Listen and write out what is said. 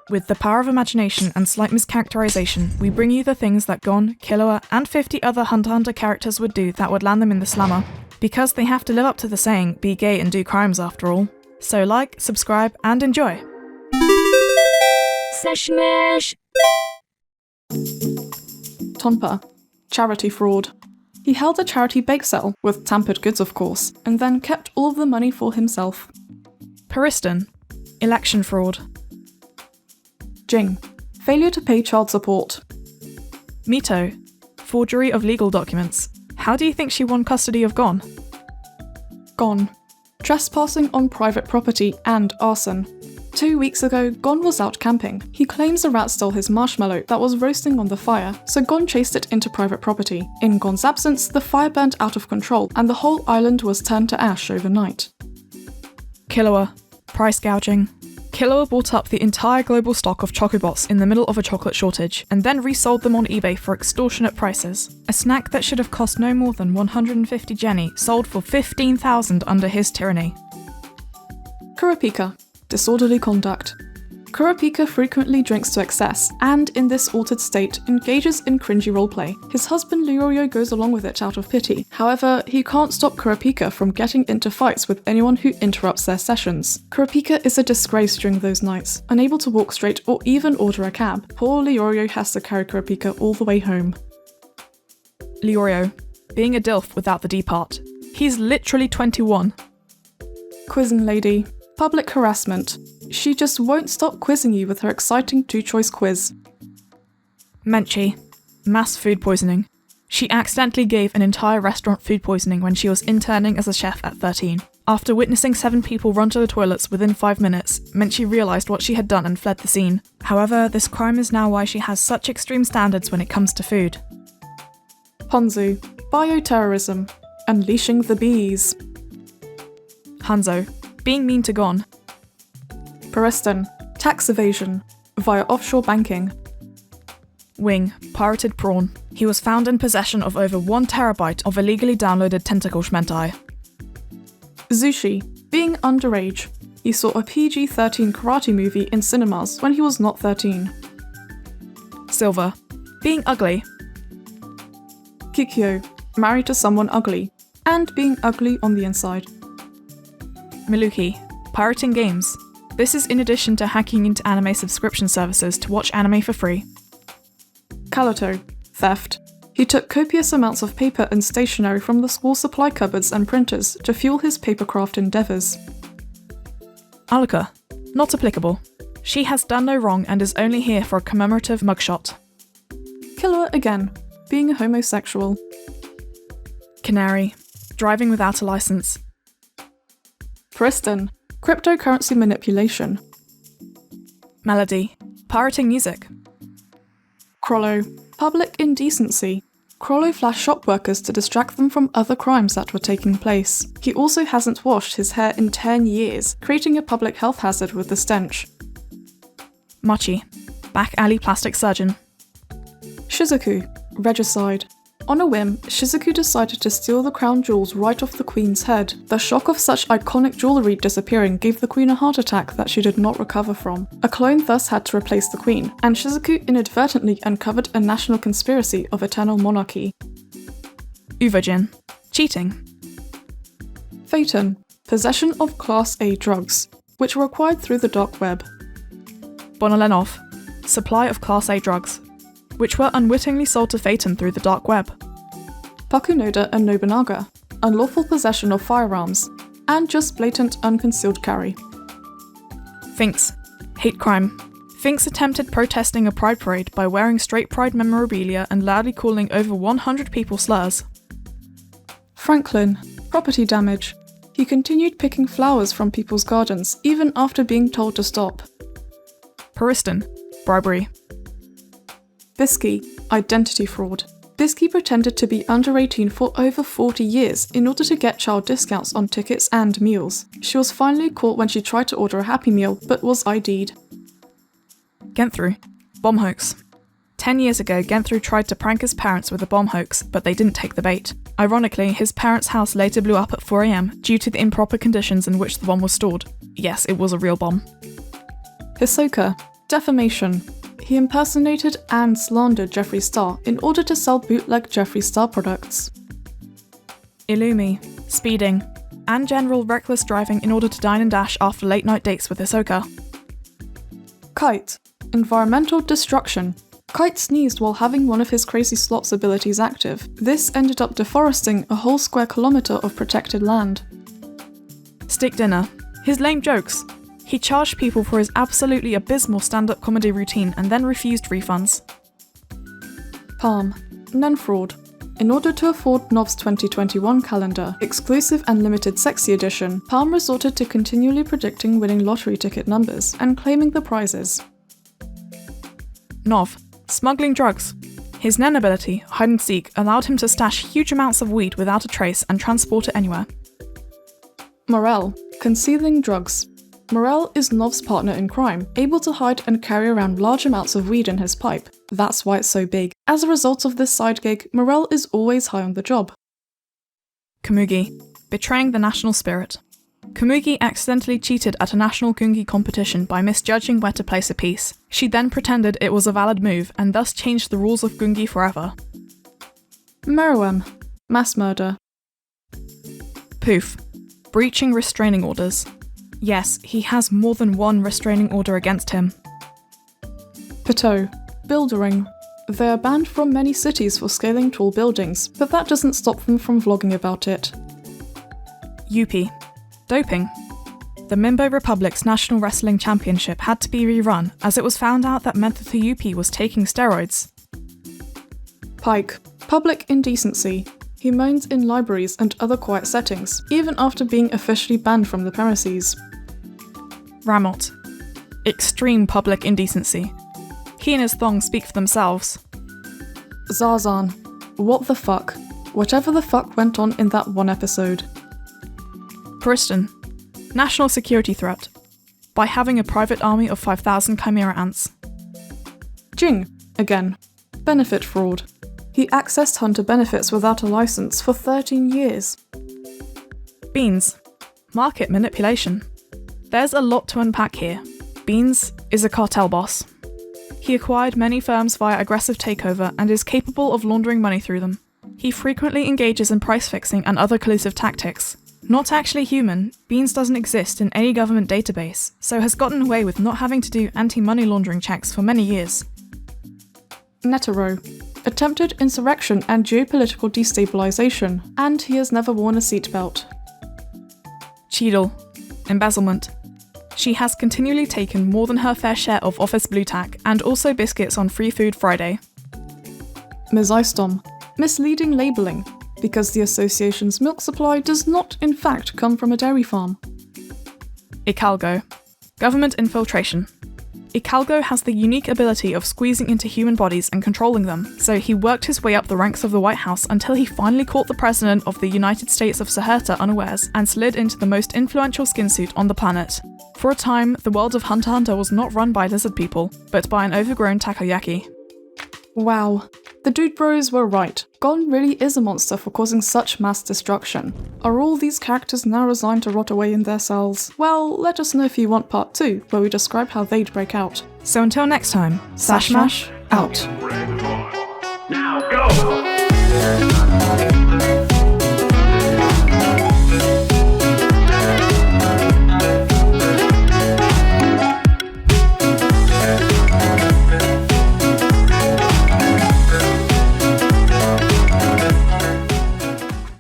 With the power of imagination and slight mischaracterization, we bring you the things that Gon, Killua, and 50 other Hunter x Hunter characters would do that would land them in the slammer. Because they have to live up to the saying, be gay and do crimes after all. So like, subscribe, and enjoy! SashMash! Tonpa. Charity fraud. He held a charity bake sale, with tampered goods of course, and then kept all of the money for himself. Pariston. Election fraud. Jing. Failure to pay child support. Mito. Forgery of legal documents. How do you think she won custody of Gon? Gon. Trespassing on private property and arson. 2 weeks ago, Gon was out camping. He claims a rat stole his marshmallow that was roasting on the fire, so Gon chased it into private property. In Gon's absence, the fire burned out of control and the whole island was turned to ash overnight. Killua. Price gouging. Killua bought up the entire global stock of Chocobots in the middle of a chocolate shortage, and then resold them on eBay for extortionate prices. A snack that should have cost no more than 150 Jenny sold for 15,000 under his tyranny. Kurapika. Disorderly conduct. Kurapika frequently drinks to excess, and in this altered state, engages in cringy roleplay. His husband Leorio goes along with it out of pity. However, he can't stop Kurapika from getting into fights with anyone who interrupts their sessions. Kurapika is a disgrace during those nights, unable to walk straight or even order a cab. Poor Leorio has to carry Kurapika all the way home. Leorio. Being a DILF without the D part. He's literally 21. Quizzing lady. Public harassment. She just won't stop quizzing you with her exciting 2-choice quiz. Menchi. Mass food poisoning. She accidentally gave an entire restaurant food poisoning when she was interning as a chef at 13. After witnessing 7 people run to the toilets within 5 minutes, Menchi realised what she had done and fled the scene. However, this crime is now why she has such extreme standards when it comes to food. Ponzu. Bioterrorism. Unleashing the bees. Hanzo. Being mean to Gon. Pariston. Tax evasion. Via offshore banking. Wing. Pirated prawn. He was found in possession of over 1 terabyte of illegally downloaded tentacle shmentai. Zushi. Being underage. He saw a PG-13 karate movie in cinemas when he was not 13. Silver. Being ugly. Kikyo. Married to someone ugly. And being ugly on the inside. Miluki. Pirating games. This is in addition to hacking into anime subscription services to watch anime for free. Kaloto. Theft. He took copious amounts of paper and stationery from the school supply cupboards and printers to fuel his papercraft endeavours. Alaka. Not applicable. She has done no wrong and is only here for a commemorative mugshot. Killua again. Being a homosexual. Canary. Driving without a license. Pariston. Cryptocurrency manipulation. Melody. Pirating music. Chrollo. Public indecency. Chrollo flashed shop workers to distract them from other crimes that were taking place. He also hasn't washed his hair in 10 years, creating a public health hazard with the stench. Machi. Back alley plastic surgeon. Shizuku. Regicide. On a whim, Shizuku decided to steal the crown jewels right off the queen's head. The shock of such iconic jewellery disappearing gave the queen a heart attack that she did not recover from. A clone thus had to replace the queen, and Shizuku inadvertently uncovered a national conspiracy of eternal monarchy. Uvojin. Cheating. Phaeton. Possession of Class A drugs, which were acquired through the dark web. Bonolenov. Supply of Class A drugs, which were unwittingly sold to Phaeton through the dark web. Pakunoda and Nobunaga. Unlawful possession of firearms, and just blatant unconcealed carry. Finks. Hate crime. Finks attempted protesting a pride parade by wearing straight pride memorabilia and loudly calling over 100 people slurs. Franklin. Property damage. He continued picking flowers from people's gardens, even after being told to stop. Pariston. Bribery. Bisky. Identity fraud. Bisky pretended to be under 18 for over 40 years in order to get child discounts on tickets and meals. She was finally caught when she tried to order a Happy Meal, but was ID'd. Genthru. Bomb hoax. 10 years ago, Genthru tried to prank his parents with a bomb hoax, but they didn't take the bait. Ironically, his parents' house later blew up at 4 AM due to the improper conditions in which the bomb was stored. Yes, it was a real bomb. Hisoka. Defamation. He impersonated and slandered Jeffree Star in order to sell bootleg Jeffree Star products. Illumi, speeding, and general reckless driving in order to dine and dash after late-night dates with Hisoka. Kite. Environmental destruction. Kite sneezed while having one of his crazy slots abilities active. This ended up deforesting a whole square kilometre of protected land. Stick dinner. His lame jokes. He charged people for his absolutely abysmal stand-up comedy routine and then refused refunds. Palm. Nen fraud. In order to afford Nov's 2021 calendar, exclusive and limited sexy edition, Palm resorted to continually predicting winning lottery ticket numbers and claiming the prizes. Nov, smuggling drugs. His Nen ability, hide and seek, allowed him to stash huge amounts of weed without a trace and transport it anywhere. Morel, concealing drugs. Morel is Nov's partner in crime, able to hide and carry around large amounts of weed in his pipe. That's why it's so big. As a result of this side gig, Morel is always high on the job. Komugi, betraying the national spirit. Komugi accidentally cheated at a national gungi competition by misjudging where to place a piece. She then pretended it was a valid move and thus changed the rules of gungi forever. Meruem, mass murder. Poof, breaching restraining orders. Yes, he has more than one restraining order against him. Pateau, buildering. They are banned from many cities for scaling tall buildings, but that doesn't stop them from vlogging about it. Yuppie, doping. The Mimbo Republic's National Wrestling Championship had to be rerun as it was found out that Mentha Yuppie was taking steroids. Pike, public indecency. He moans in libraries and other quiet settings, even after being officially banned from the premises. Ramot, extreme public indecency. He and his thong speak for themselves. Zarzan, what the fuck? Whatever the fuck went on in that one episode. Pariston, national security threat. By having a private army of 5,000 chimera ants. Jing, again, benefit fraud. He accessed hunter benefits without a license for 13 years. Beans, market manipulation. There's a lot to unpack here. Beans is a cartel boss. He acquired many firms via aggressive takeover and is capable of laundering money through them. He frequently engages in price fixing and other collusive tactics. Not actually human, Beans doesn't exist in any government database, so has gotten away with not having to do anti-money laundering checks for many years. Netero, attempted insurrection and geopolitical destabilization, and he has never worn a seatbelt. Cheadle, embezzlement. She has continually taken more than her fair share of office blue tack and also biscuits on Free Food Friday. Misystom, misleading labelling, because the association's milk supply does not in fact come from a dairy farm. Icalgo, government infiltration. Icalgo has the unique ability of squeezing into human bodies and controlling them, so he worked his way up the ranks of the White House until he finally caught the President of the United States of Saherta unawares and slid into the most influential skin suit on the planet. For a time, the world of Hunter x Hunter was not run by lizard people, but by an overgrown takoyaki. Wow, the dude bros were right. Gon really is a monster for causing such mass destruction. Are all these characters now resigned to rot away in their cells? Well, let us know if you want part 2, where we describe how they'd break out. So until next time, SashMash out. Now go!